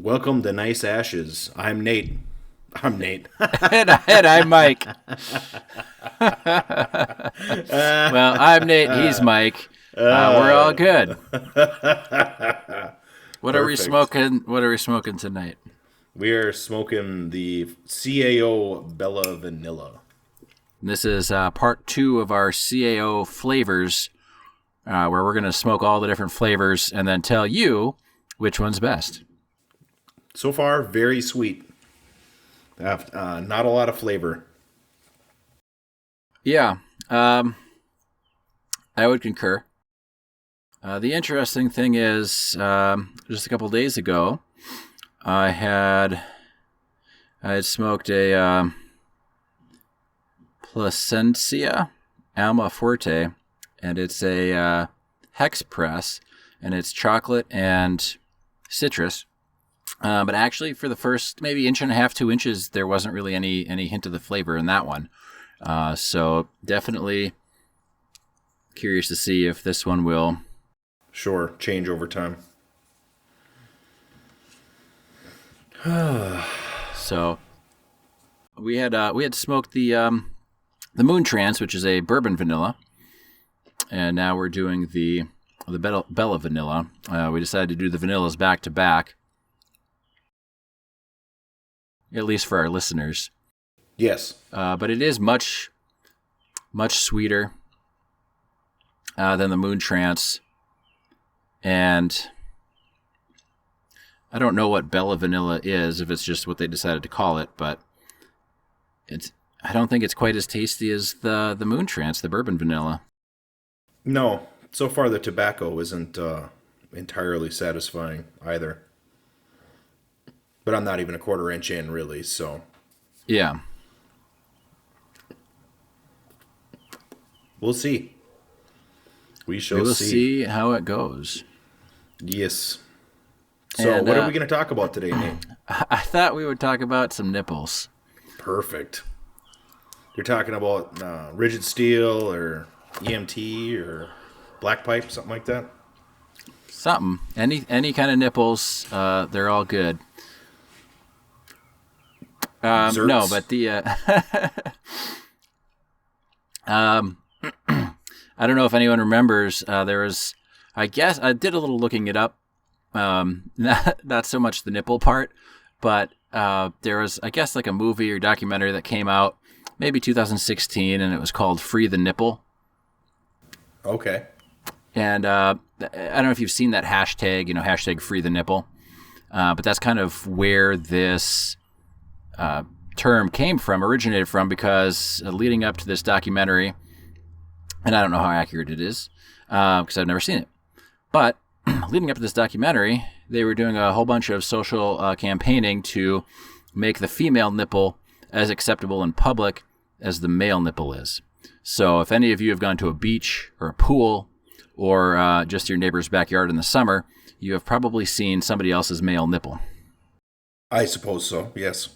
Welcome to Nice Ashes. I'm Nate. I'm Nate. And I'm Mike. Well, I'm Nate. He's Mike. We're all good. What are we Perfect. smoking? What are we smoking tonight? We are smoking the CAO Bella Vanilla. This is part 2 of our CAO Flavors, where we're going to smoke all the different flavors and then tell you which one's best. So far, very sweet. Not a lot of flavor. Yeah, I would concur. The interesting thing is, just a couple days ago, I had smoked a Placencia Alma Forte, and it's a hex press, and it's chocolate and citrus. But actually, for the first maybe inch and a half, 2 inches, there wasn't really any hint of the flavor in that one. So definitely curious to see if this one will. Sure, change over time. So we had smoked the Moon Trance, which is a bourbon vanilla, and now we're doing the Bella Vanilla. We decided to do the vanillas back to back, at least for our listeners. Yes. But it is much sweeter than the Moon Trance, and I don't know what Bella Vanilla is, if it's just what they decided to call it, but I don't think it's quite as tasty as the Moon Trance, the bourbon vanilla. No, so far the tobacco isn't entirely satisfying either. But I'm not even a quarter inch in, really, so. Yeah. We'll see. We shall We will see. see how it goes. Yes. So, And, what are we going to talk about today, Nate? I thought we would talk about some nipples. Perfect. You're talking about rigid steel or EMT or black pipe, something like that? Something. Any kind of nipples, they're all good. Zerks? No, but the I don't know if anyone remembers. There was, I guess, I did a little looking it up. Not so much the nipple part, but there was, I guess, like a movie or documentary that came out maybe 2016, and it was called "Free the Nipple." Okay. And I don't know if you've seen that hashtag, hashtag Free the Nipple, but that's kind of where this term originated from, because leading up to this documentary, and I don't know how accurate it is because I've never seen it, but leading up to this documentary, they were doing a whole bunch of social campaigning to make the female nipple as acceptable in public as the male nipple is. So if any of you have gone to a beach or a pool or just your neighbor's backyard in the summer, you have probably seen somebody else's male nipple. I suppose so, yes.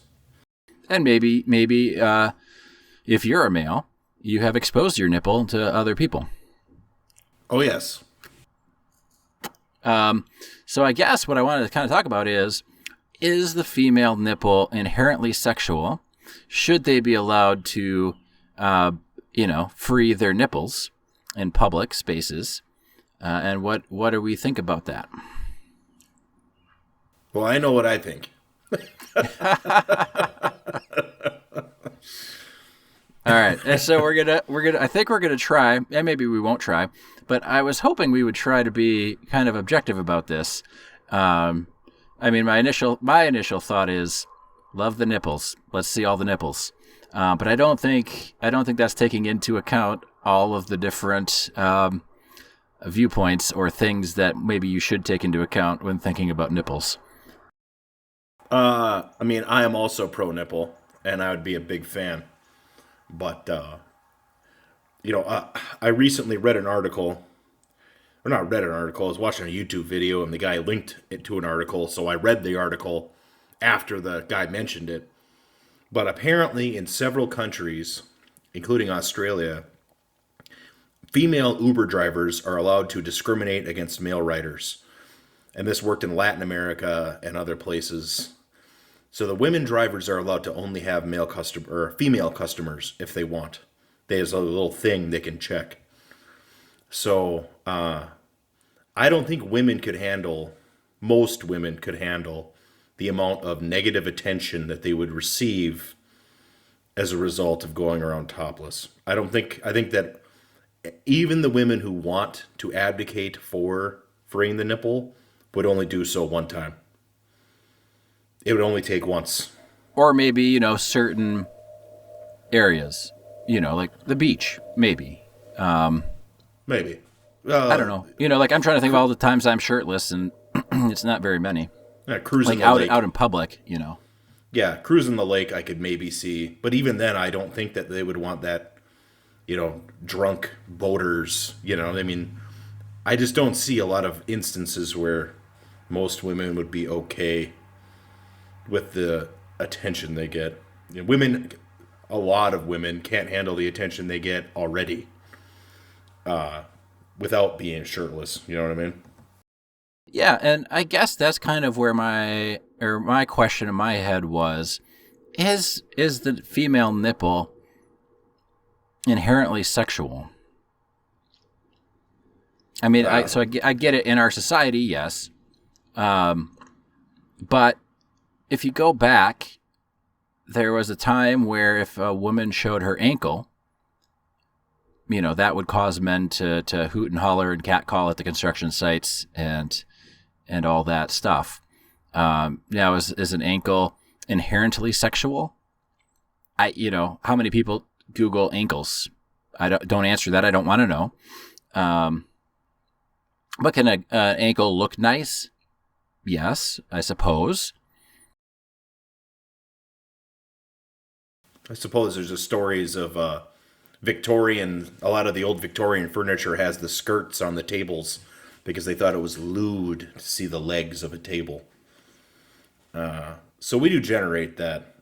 And maybe if you're a male, you have exposed your nipple to other people. Oh, yes. So I guess what I wanted to kind of talk about is the female nipple inherently sexual? Should they be allowed to, free their nipples in public spaces? And what do we think about that? Well, I know what I think. All right, and so I think we're gonna try, and maybe we won't try, but I was hoping we would try to be kind of objective about this. I mean, my initial thought is, love the nipples. Let's see all the nipples. But I don't think that's taking into account all of the different viewpoints or things that maybe you should take into account when thinking about nipples. I mean, I am also pro nipple, and I would be a big fan. But, I recently read an article, or not read an article, I was watching a YouTube video, and the guy linked it to an article, so I read the article after the guy mentioned it. But apparently in several countries, including Australia, female Uber drivers are allowed to discriminate against male riders. and this worked in Latin America and other places. So the women drivers are allowed to only have male customer or female customers if they want. There's a little thing they can check. So I don't think most women could handle the amount of negative attention that they would receive as a result of going around topless. I think that even the women who want to advocate for freeing the nipple would only do so one time. It would only take once. Or maybe, certain areas, like the beach, maybe. Maybe. I don't know. Like I'm trying to think of all the times I'm shirtless, and it's not very many. Yeah, cruising like the lake. out in public, Yeah, cruising the lake I could maybe see. But even then, I don't think that they would want that, drunk boaters, I mean, I just don't see a lot of instances where most women would be okay with the attention they get. A lot of women can't handle the attention they get already without being shirtless. You know what I mean? Yeah, and I guess that's kind of where my question in my head was, is the female nipple inherently sexual? I mean, I get it in our society, yes. But if you go back, there was a time where if a woman showed her ankle, that would cause men to hoot and holler and catcall at the construction sites and all that stuff. Now, is an ankle inherently sexual? How many people Google ankles? I don't answer that. I don't want to know. But can an ankle look nice? Yes, I suppose. I suppose there's just stories of a lot of the old Victorian furniture has the skirts on the tables because they thought it was lewd to see the legs of a table. So we do generate that.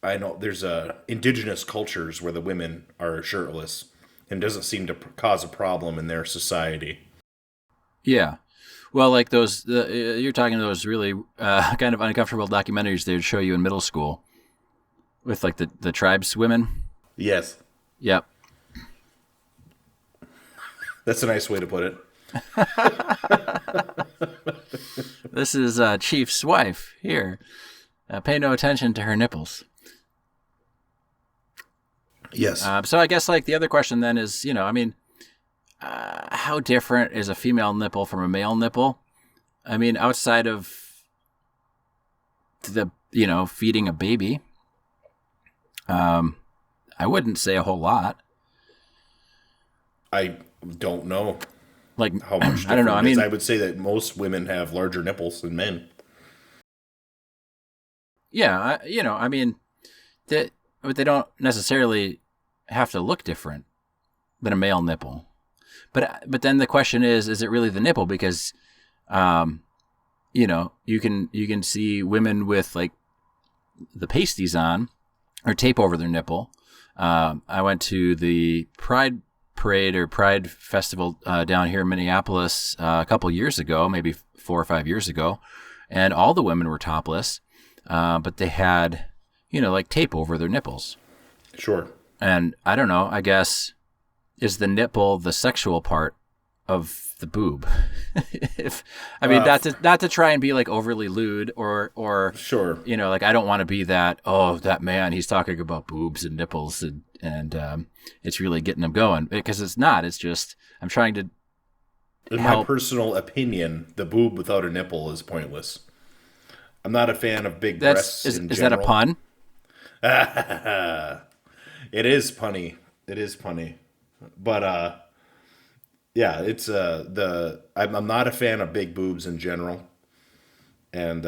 I know there's indigenous cultures where the women are shirtless and doesn't seem to cause a problem in their society. Yeah. Well, like you're talking those really kind of uncomfortable documentaries they would show you in middle school with like the tribes women. Yes. Yep. That's a nice way to put it. This is Chief's wife here. Pay no attention to her nipples. Yes. So I guess like the other question then is, how different is a female nipple from a male nipple? I mean, outside of the, feeding a baby, I wouldn't say a whole lot. I don't know. Like how much I don't know. I mean, I would say that most women have larger nipples than men. Yeah, but they don't necessarily have to look different than a male nipple. But then the question is it really the nipple? Because, you can see women with like the pasties on or tape over their nipple. I went to the Pride Parade or Pride Festival down here in Minneapolis a couple years ago, maybe 4 or 5 years ago, and all the women were topless, but they had, like tape over their nipples. Sure. And I don't know, I guess, is the nipple the sexual part of the boob? Not to try and be like overly lewd or sure, like I don't want to be that man, he's talking about boobs and nipples and it's really getting them going, because it's not. It's just I'm trying to. In my personal opinion, the boob without a nipple is pointless. I'm not a fan of big breasts in general. Is that a pun? It is punny. But yeah, it's I'm not a fan of big boobs in general, and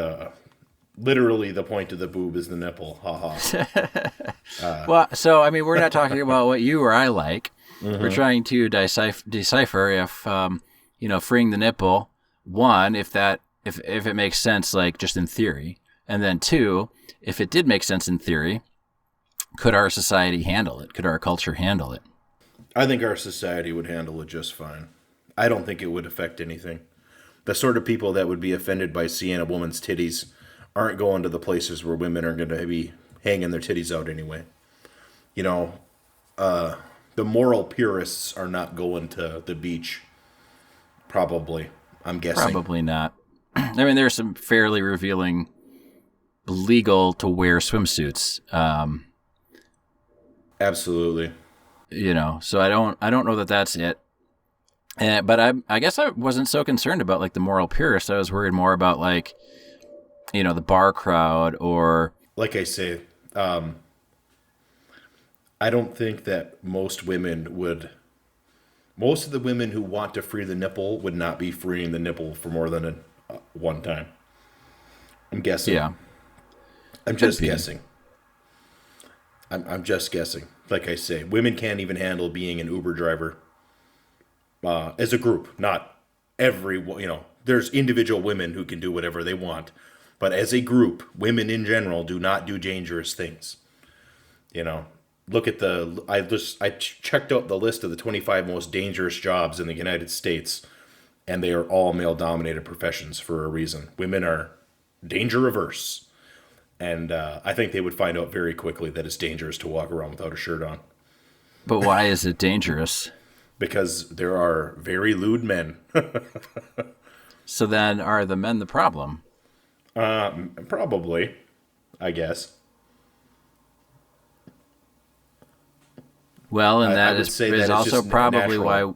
literally the point of the boob is the nipple. Ha. Well, so I mean, we're not talking about what you or I like. Mm-hmm. We're trying to decipher if freeing the nipple, one, if it makes sense, like just in theory, and then two, if it did make sense in theory, could our society handle it? Could our culture handle it? I think our society would handle it just fine. I don't think it would affect anything. The sort of people that would be offended by seeing a woman's titties aren't going to the places where women are going to be hanging their titties out anyway. You know, the moral purists are not going to the beach. Probably, I'm guessing. Probably not. I mean, there's some fairly revealing legal to wear swimsuits. Absolutely. You know, so I don't know that that's it. But I guess I wasn't so concerned about like the moral purist. I was worried more about like, you know, the bar crowd or Like I say, I don't think that most of the women who want to free the nipple would not be freeing the nipple for more than one time. I'm guessing. yeah. I'm just guessing. I'm just guessing. Like I say, women can't even handle being an Uber driver as a group. Not every, there's individual women who can do whatever they want. But as a group, women in general do not do dangerous things. You know, look at I checked out the list of the 25 most dangerous jobs in the United States, and they are all male-dominated professions for a reason. Women are danger averse. And I think they would find out very quickly that it's dangerous to walk around without a shirt on. But why is it dangerous? Because there are very lewd men. So then are the men the problem? Probably, I guess. Well, and I that would is say that it's also just probably natural. why.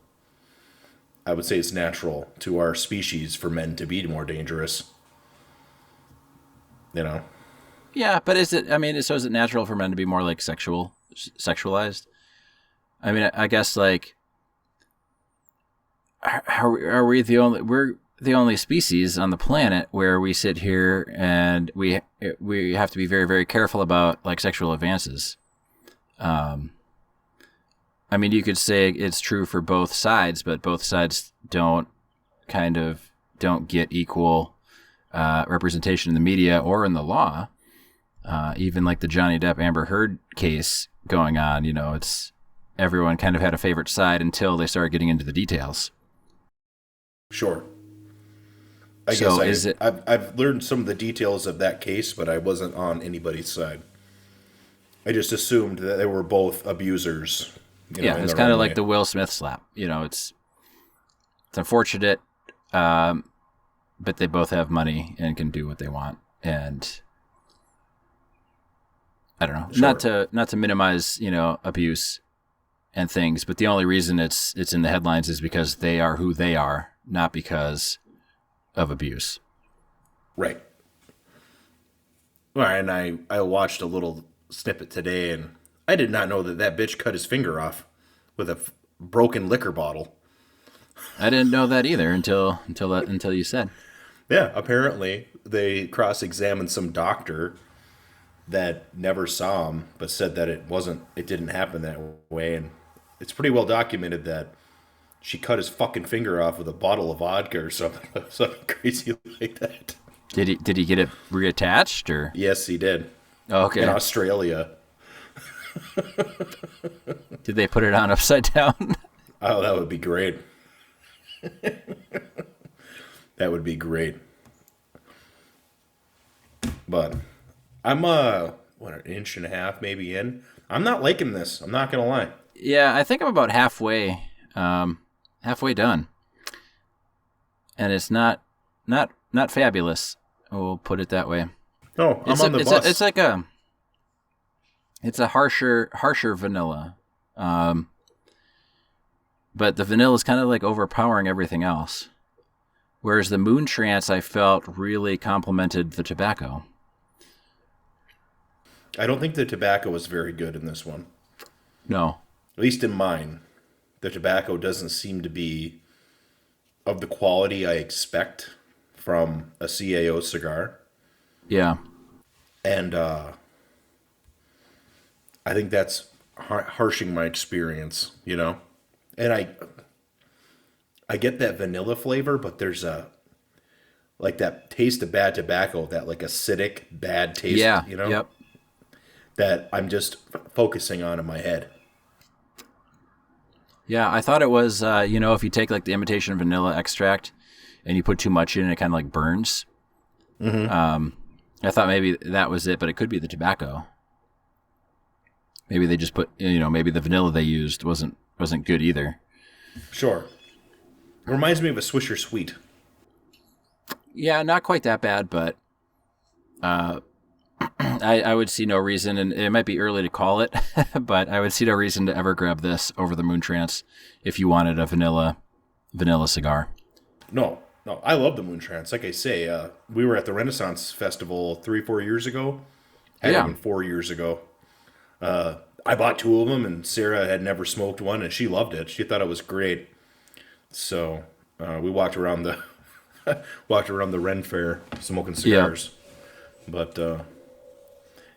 I would say it's natural to our species for men to be more dangerous. You know? Yeah, but is it? I mean, so is it natural for men to be more like sexualized? I mean, I guess like, are we the only? We're the only species on the planet where we sit here and we have to be very, very careful about like sexual advances. I mean, you could say it's true for both sides, but both sides don't get equal representation in the media or in the law. Even like the Johnny Depp Amber Heard case going on, you know, it's everyone kind of had a favorite side until they started getting into the details. Sure. I've learned some of the details of that case, but I wasn't on anybody's side. I just assumed that they were both abusers. Yeah, it's kind of like the Will Smith slap. You know, it's unfortunate, but they both have money and can do what they want. And I don't know, Sure. not to minimize, you know, abuse and things, but the only reason it's in the headlines is because they are who they are, not because of abuse. Right. Well, and I watched a little snippet today, and I did not know that bitch cut his finger off with a broken liquor bottle. I didn't know that either until you said. Yeah, apparently they cross-examined some doctor that never saw him, but said that it didn't happen that way, and it's pretty well documented that she cut his fucking finger off with a bottle of vodka or something crazy like that. Did he get it reattached or? Yes, he did. Oh, okay. In Australia. Did they put it on upside down? Oh, that would be great. That would be great. But I'm an inch and a half maybe in. I'm not liking this. I'm not gonna lie. Yeah, I think I'm about halfway done, and it's not fabulous. We'll put it that way. No, I'm on the bus. It's a harsher vanilla, but the vanilla is kind of like overpowering everything else. Whereas the Moon Trance, I felt really complemented the tobacco. I don't think the tobacco was very good in this one. No. At least in mine. The tobacco doesn't seem to be of the quality I expect from a CAO cigar. Yeah. And I think that's harshing my experience, you know? And I get that vanilla flavor, but there's like that taste of bad tobacco, that like acidic, bad taste, Yeah. you know? Yep. That I'm just focusing on in my head. Yeah, I thought it was, if you take like the imitation vanilla extract and you put too much in, it kind of like burns. I thought maybe that was it, but it could be the tobacco. Maybe they just put, maybe the vanilla they used wasn't good either. Sure. It reminds me of a Swisher Sweet. Yeah, not quite that bad, but I would see no reason, and it might be early to call it, but I would see no reason to ever grab this over the Moon Trance if you wanted a vanilla cigar. No, I love the Moon Trance. Like I say, we were at the Renaissance Festival 3-4 years ago. Even 4 years ago. I bought 2 of them, and Sarah had never smoked one, and she loved it. She thought it was great. So we walked around the Ren Fair smoking cigars. Yeah. But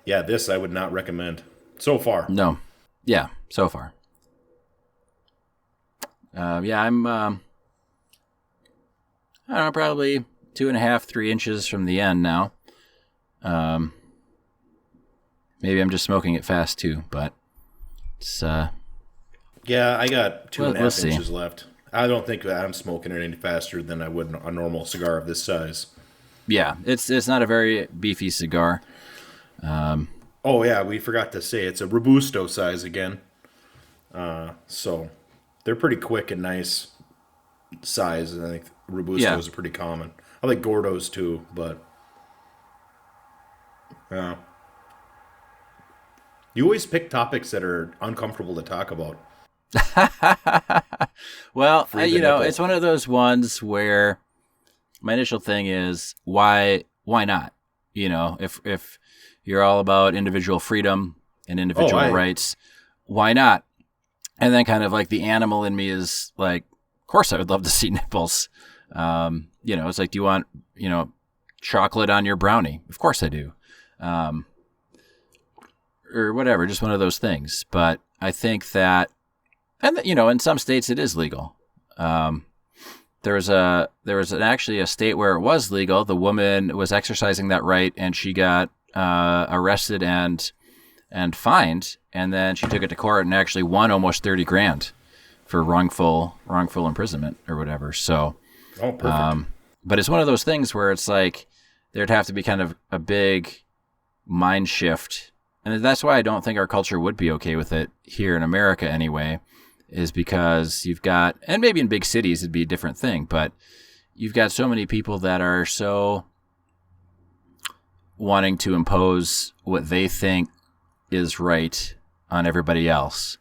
this I would not recommend so far. No, yeah, so far. I'm I don't know, probably 2.5-3 inches from the end now. Maybe I'm just smoking it fast too, but it's yeah, I got 2.5 we'll inches left. I don't think that I'm smoking it any faster than I would a normal cigar of this size. Yeah, it's not a very beefy cigar. Oh yeah, we forgot to say it's a Robusto size again. So they're pretty quick and nice size. I think Robustos are pretty common. I like Gordos too, but you always pick topics that are uncomfortable to talk about. Well, it's one of those ones where my initial thing is why not? If you're all about individual freedom and individual rights, why not? And then kind of like the animal in me is like, of course I would love to see nipples. It's like, do you want, chocolate on your brownie? Of course I do. Or whatever, just one of those things. But I think that, and in some states it is legal. There was actually a state where it was legal. The woman was exercising that right, and she got arrested and fined, and then she took it to court and actually won almost $30,000 for wrongful imprisonment or whatever. So, perfect. But it's one of those things where it's like there'd have to be kind of a big mind shift, and that's why I don't think our culture would be okay with it here in America anyway. Is because you've got, and maybe in big cities it'd be a different thing, but you've got so many people that are so wanting to impose what they think is right on everybody else.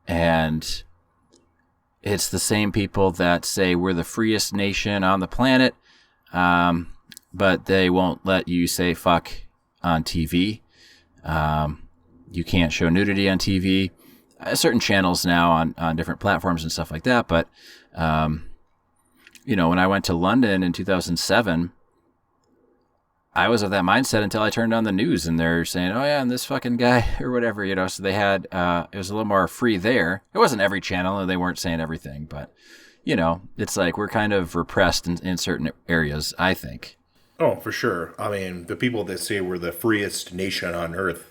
And it's the same people that say we're the freest nation on the planet, but they won't let you say fuck on TV. You can't show nudity on TV. Certain channels now on different platforms and stuff like that. But, when I went to London in 2007, I was of that mindset until I turned on the news and they're saying, oh yeah, and this fucking guy or whatever, so they had, it was a little more free there. It wasn't every channel and they weren't saying everything, but, it's like we're kind of repressed in certain areas, I think. Oh, for sure. I mean, the people that say we're the freest nation on earth,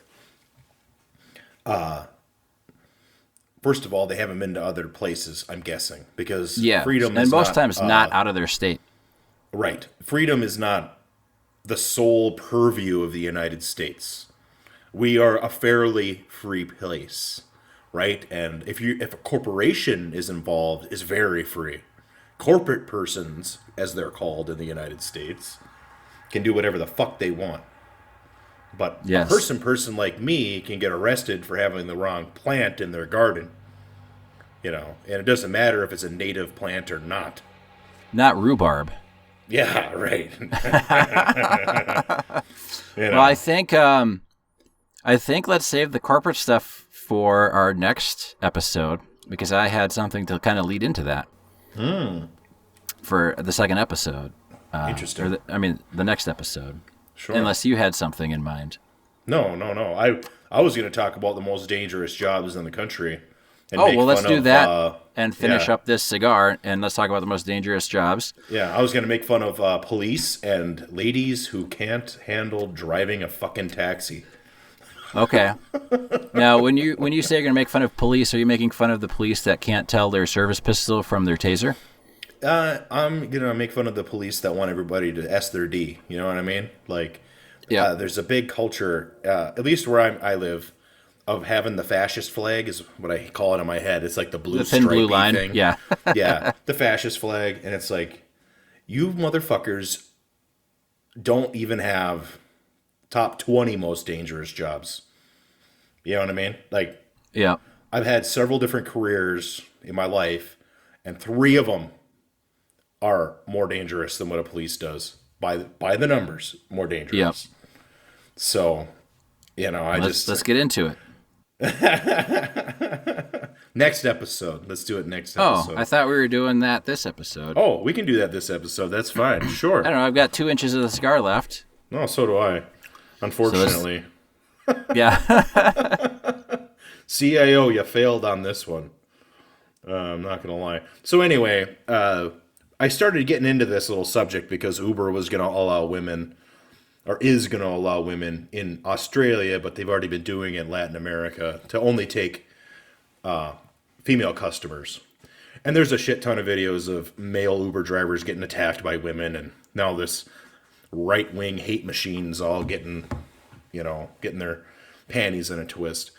first of all, they haven't been to other places, I'm guessing, because freedom is most times not out of their state. Right. Freedom is not the sole purview of the United States. We are a fairly free place, right? And if a corporation is involved, it's very free. Corporate persons, as they're called in the United States, can do whatever the fuck they want. But a person like me can get arrested for having the wrong plant in their garden. And it doesn't matter if it's a native plant or not. Not rhubarb. Yeah, right. Well, I think let's save the corporate stuff for our next episode, because I had something to kind of lead into that. For the second episode. Interesting. The next episode. Sure. Unless you had something in mind. No. I was going to talk about the most dangerous jobs in the country. And let's do that and finish up this cigar, and let's talk about the most dangerous jobs. Yeah, I was going to make fun of police and ladies who can't handle driving a fucking taxi. Okay. Now, when you say you're going to make fun of police, are you making fun of the police that can't tell their service pistol from their taser? I'm gonna make fun of the police that want everybody to S their D. You know what I mean? Like, Yep. there's a big culture, at least where I live, of having the fascist flag is what I call it in my head. It's like the blue The thin blue stripey line. thing. Yeah. Yeah, the fascist flag, and it's like you motherfuckers don't even have top 20 most dangerous jobs. You know what I mean? Like, Yeah. I've had several different careers in my life, and three of them are more dangerous than what a police does by the numbers, more Yep. dangerous. So, I Let's get into it. next episode. Let's do it next Oh, I episode. thought we were doing that this episode. Oh, we can do that this episode. That's fine. Sure. I don't know. I've got 2 inches of the cigar left. No, so do I. Unfortunately. Yeah. CIO, you failed on this one. I'm not going to lie. So anyway, I started getting into this little subject because Uber was going to allow women, or is going to allow women in Australia, but they've already been doing it in Latin America, to only take female customers. And there's a shit ton of videos of male Uber drivers getting attacked by women, and now this right-wing hate machine's all getting their panties in a twist.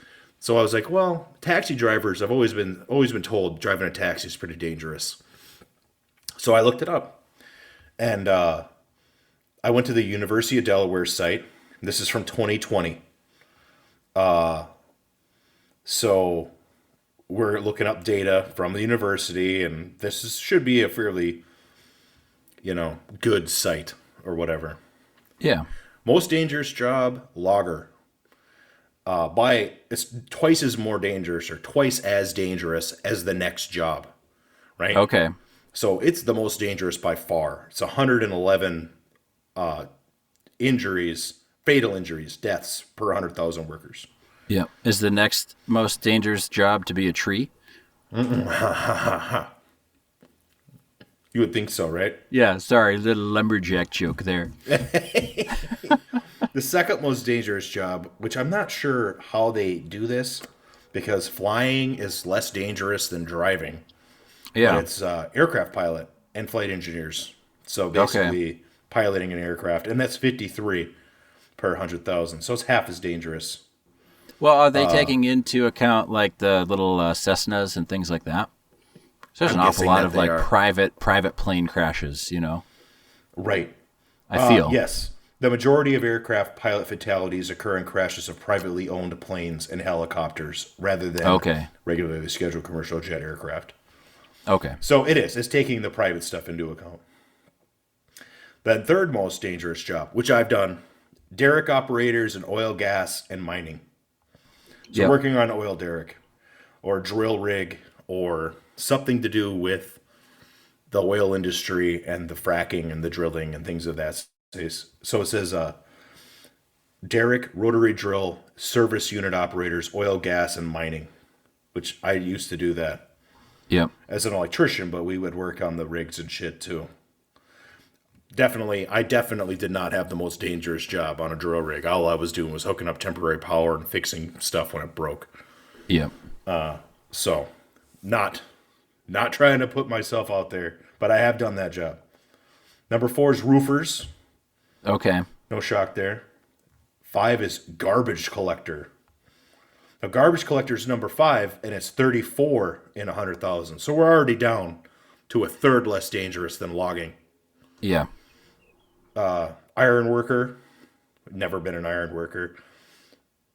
So I was like, well, taxi drivers, I've always been told driving a taxi is pretty dangerous. So I looked it up, and I went to the University of Delaware site. This is from 2020. So we're looking up data from the university, and should be a fairly, good site or whatever. Yeah. Most dangerous job, logger. It's twice as more dangerous or twice as dangerous as the next job, right? Okay. So it's the most dangerous by far. It's 111 injuries, fatal injuries, deaths per 100,000 workers. Yeah. Is the next most dangerous job to be a tree? You would think so, right? Yeah. Sorry, little lumberjack joke there. The second most dangerous job, which I'm not sure how they do this, because flying is less dangerous than driving. Yeah. But it's aircraft pilot and flight engineers. So basically piloting an aircraft, and that's 53 per 100,000. So it's half as dangerous. Well, are they taking into account like the little Cessnas and things like that? So there's I'm an awful guessing lot that of they like are. private plane crashes. Right. I feel. Yes. The majority of aircraft pilot fatalities occur in crashes of privately owned planes and helicopters rather than Okay. regularly scheduled commercial jet aircraft. Okay. So it's taking the private stuff into account. The third most dangerous job, which I've done, derrick operators in oil, gas, and mining. So Yep. working on oil derrick or drill rig or something to do with the oil industry and the fracking and the drilling and things of that. So it says derrick, rotary drill, service unit operators, oil, gas, and mining, which I used to do that Yep. as an electrician, but we would work on the rigs and shit too. I definitely did not have the most dangerous job on a drill rig. All I was doing was hooking up temporary power and fixing stuff when it broke. Yep. So, not trying to put myself out there, but I have done that job. Number 4 is roofers. Okay. No shock there. 5 is garbage collector. Now, garbage collector is number 5, and it's 34 in 100,000. So we're already down to a third less dangerous than logging. Yeah. Iron worker. Never been an iron worker.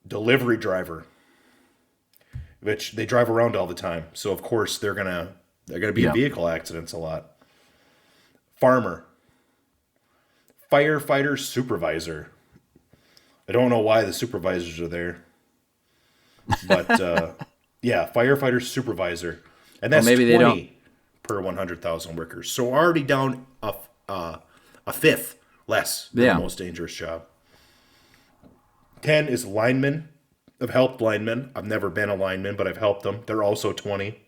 Delivery driver, which they drive around all the time. So of course they're gonna be Yeah. in vehicle accidents a lot. Farmer. Firefighter supervisor. I don't know why the supervisors are there. But yeah, firefighter supervisor. And that's maybe 20 they don't. per 100,000 workers. So we're already down a fifth less than Yeah. the most dangerous job. 10 is lineman. I've helped linemen. I've never been a lineman, but I've helped them. They're also 20.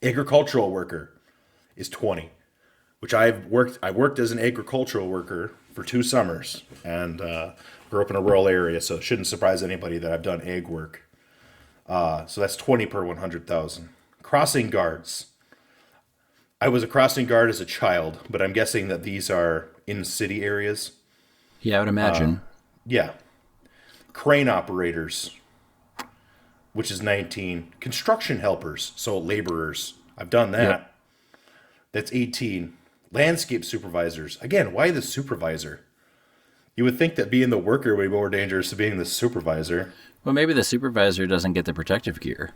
Agricultural worker is 20, which I worked as an agricultural worker for 2 summers, and grew up in a rural area, so it shouldn't surprise anybody that I've done ag work. So that's 20 per 100,000. Crossing guards. I was a crossing guard as a child, but I'm guessing that these are in city areas. Yeah, I would imagine. Yeah. Crane operators, which is 19. Construction helpers, so laborers. I've done that. Yep. That's 18. Landscape supervisors. Again, why the supervisor? You would think that being the worker would be more dangerous than being the supervisor. Well, maybe the supervisor doesn't get the protective gear.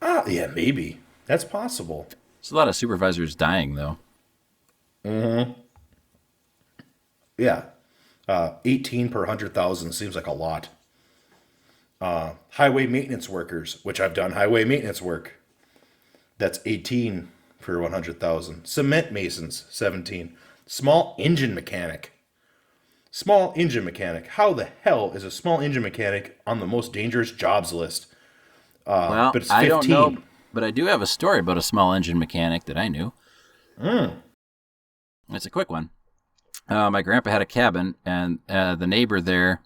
Ah, yeah, maybe. That's possible. There's a lot of supervisors dying, though. Yeah. 18 per 100,000 seems like a lot. Highway maintenance workers, which I've done highway maintenance work. That's 18 per 100,000. Cement masons, 17. Small engine mechanic. Small engine mechanic. How the hell is a small engine mechanic on the most dangerous jobs list? Well, But it's 15. I don't know, but I do have a story about a small engine mechanic that I knew. It's a quick one. My grandpa had a cabin, and the neighbor there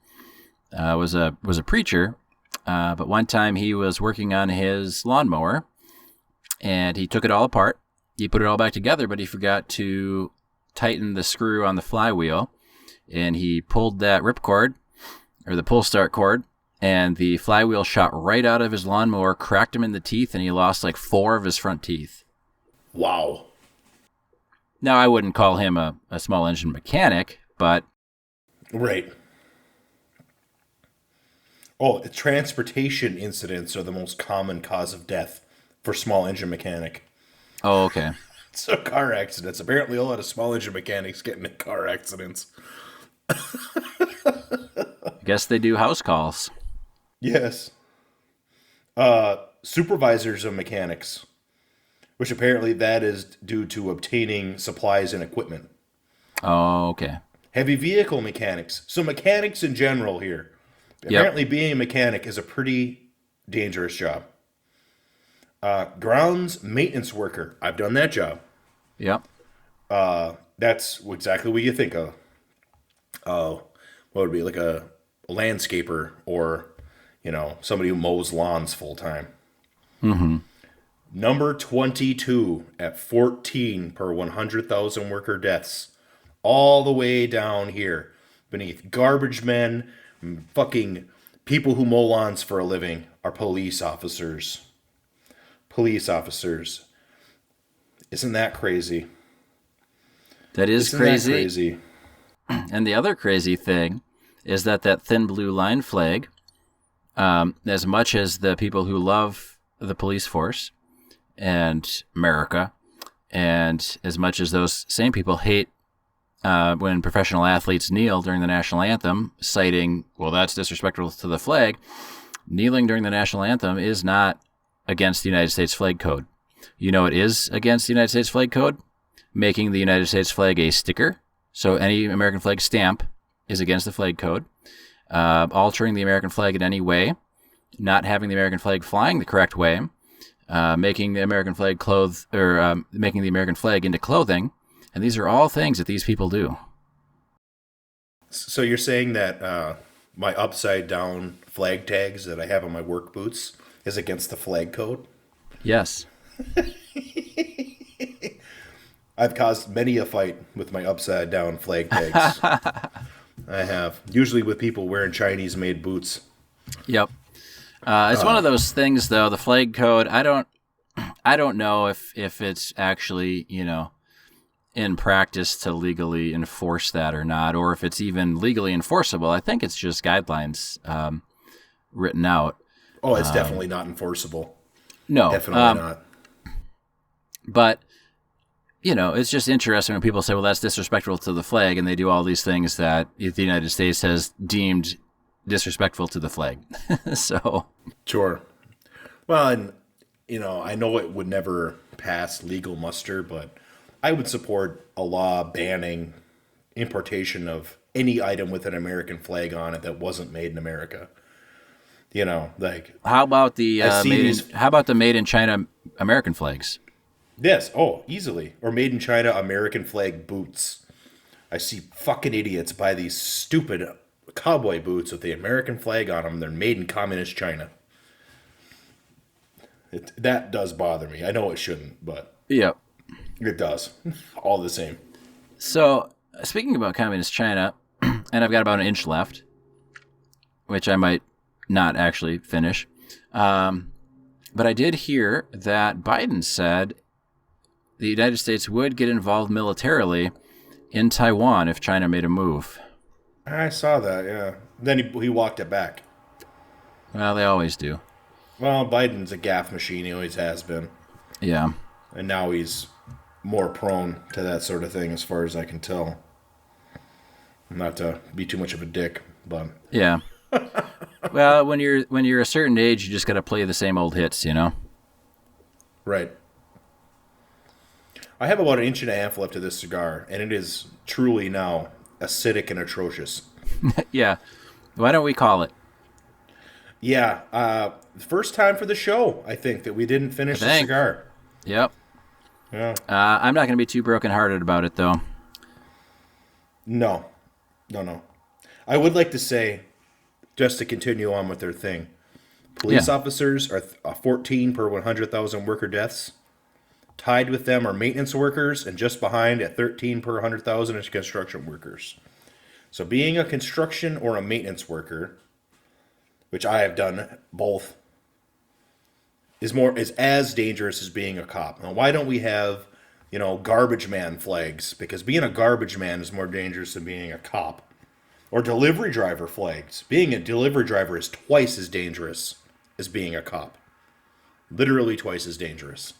was a preacher. But one time he was working on his lawnmower, and he took it all apart. He put it all back together, but he forgot to tighten the screw on the flywheel, and he pulled that ripcord, or the pull start cord, and the flywheel shot right out of his lawnmower, cracked him in the teeth, and he lost like 4 of his front teeth. Wow. Now, I wouldn't call him a small engine mechanic, but... Right. Oh, transportation incidents are the most common cause of death for small engine mechanic. Oh, okay. So car accidents. Apparently a lot of small engine mechanics get in car accidents. I guess they do house calls. Yes. Supervisors of mechanics, which apparently that is due to obtaining supplies and equipment. Oh, okay. Heavy vehicle mechanics. So mechanics in general here. Apparently being a mechanic is a pretty dangerous job. Grounds maintenance worker. I've done that job. Yep. That's exactly what you think of. What would it be, like a landscaper or, somebody who mows lawns full time. Mm-hmm. Number 22 at 14 per 100,000 worker deaths. All the way down here beneath garbage men, fucking people who mow lawns for a living are police officers. Police officers. Isn't that crazy? That is Isn't crazy. That crazy? And the other crazy thing is that thin blue line flag, as much as the people who love the police force and America, and as much as those same people hate when professional athletes kneel during the national anthem, citing, well, that's disrespectful to the flag, kneeling during the national anthem is not against the United States flag code. You know it is against the United States flag code? Making the United States flag a sticker. So any American flag stamp is against the flag code. Altering the American flag in any way, not having the American flag flying the correct way, making the American flag making the American flag into clothing, and these are all things that these people do. So you're saying that my upside down flag tags that I have on my work boots is against the flag code? Yes. I've caused many a fight with my upside down flag tags. I have. Usually with people wearing Chinese made boots. Yep. It's one of those things, though. The flag code. I don't know if it's actually in practice to legally enforce that or not, or if it's even legally enforceable. I think it's just guidelines written out. Oh, it's definitely not enforceable. No, definitely not. But it's just interesting when people say, "Well, that's disrespectful to the flag," and they do all these things that the United States has deemed disrespectful to the flag. So sure. Well, and I know it would never pass legal muster, but I would support a law banning importation of any item with an American flag on it that wasn't made in America. How about the made in China American flags? Yes. Oh, easily. Or made in China American flag boots. I see fucking idiots buy these stupid cowboy boots with the American flag on them. They're made in communist China. That does bother me. I know it shouldn't, but Yeah. It does. All the same. So, speaking about communist China, and I've got about an inch left, which I might not actually finish. But I did hear that Biden said the United States would get involved militarily in Taiwan if China made a move. I saw that, yeah. Then he walked it back. Well, they always do. Well, Biden's a gaffe machine. He always has been. Yeah. And now he's more prone to that sort of thing as far as I can tell. Not to be too much of a dick, but... Yeah. Well, when you're a certain age, you just got to play the same old hits, you know? Right. I have about an inch and a half left of this cigar, and it is truly now acidic and atrocious. Yeah. Why don't we call it? Yeah. First time for the show, I think, that we didn't finish the cigar. Yep. Yeah. I'm not going to be too brokenhearted about it, though. No. I would like to say, just to continue on with their thing, police officers are 14 per 100,000 worker deaths. Tied with them are maintenance workers, and just behind at 13 per 100,000 is construction workers. So being a construction or a maintenance worker, which I have done both, is as dangerous as being a cop. Now, why don't we have, garbage man flags? Because being a garbage man is more dangerous than being a cop. Or delivery driver flags. Being a delivery driver is twice as dangerous as being a cop. Literally twice as dangerous.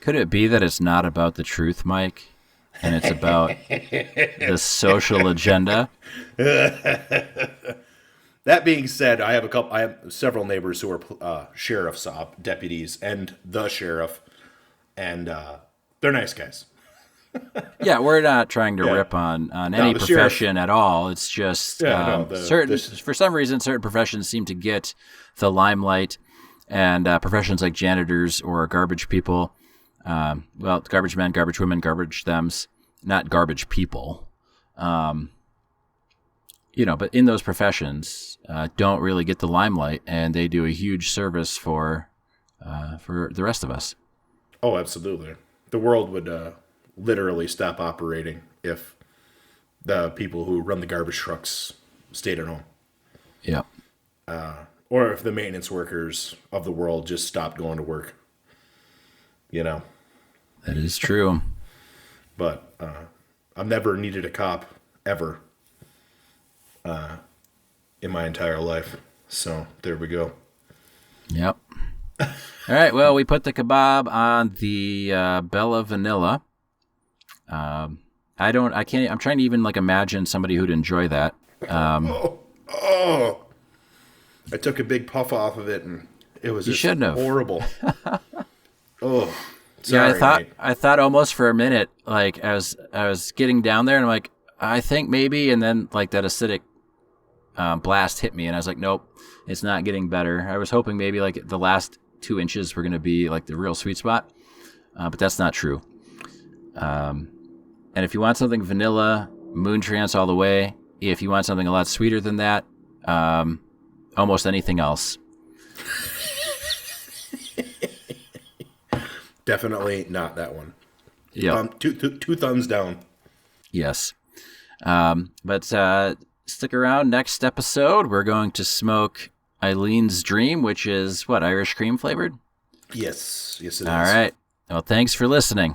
Could it be that it's not about the truth, Mike, and it's about the social agenda? That being said, I have several neighbors who are sheriff's deputies and the sheriff, and they're nice guys. Yeah, we're not trying to rip on any profession at all. It's just for some reason, certain professions seem to get the limelight, and professions like janitors or garbage people, garbage men, garbage women, garbage thems, not garbage people, but in those professions, don't really get the limelight, and they do a huge service for the rest of us. Oh, absolutely. The world would literally stop operating if the people who run the garbage trucks stayed at home. Yeah. Or if the maintenance workers of the world just stopped going to work. That is true. But I've never needed a cop, ever, in my entire life. So there we go. Yep. All right. Well, we put the kebab on the Bella Vanilla. I'm trying to even imagine somebody who'd enjoy that. I took a big puff off of it, and it was just horrible. Oh, sorry. Yeah, I thought almost for a minute, I was getting down there, and I'm like, I think maybe, and then that acidic blast hit me, and I was like, nope, it's not getting better. I was hoping maybe the last 2 inches were going to be the real sweet spot, but that's not true. And if you want something vanilla, Moon Trance all the way. If you want something a lot sweeter than that, almost anything else. Definitely not that one. Yeah. Two thumbs down. Yes. But stick around. Next episode, we're going to smoke Eileen's Dream, which is Irish cream flavored? Yes. Yes, it is. All right. Well, thanks for listening.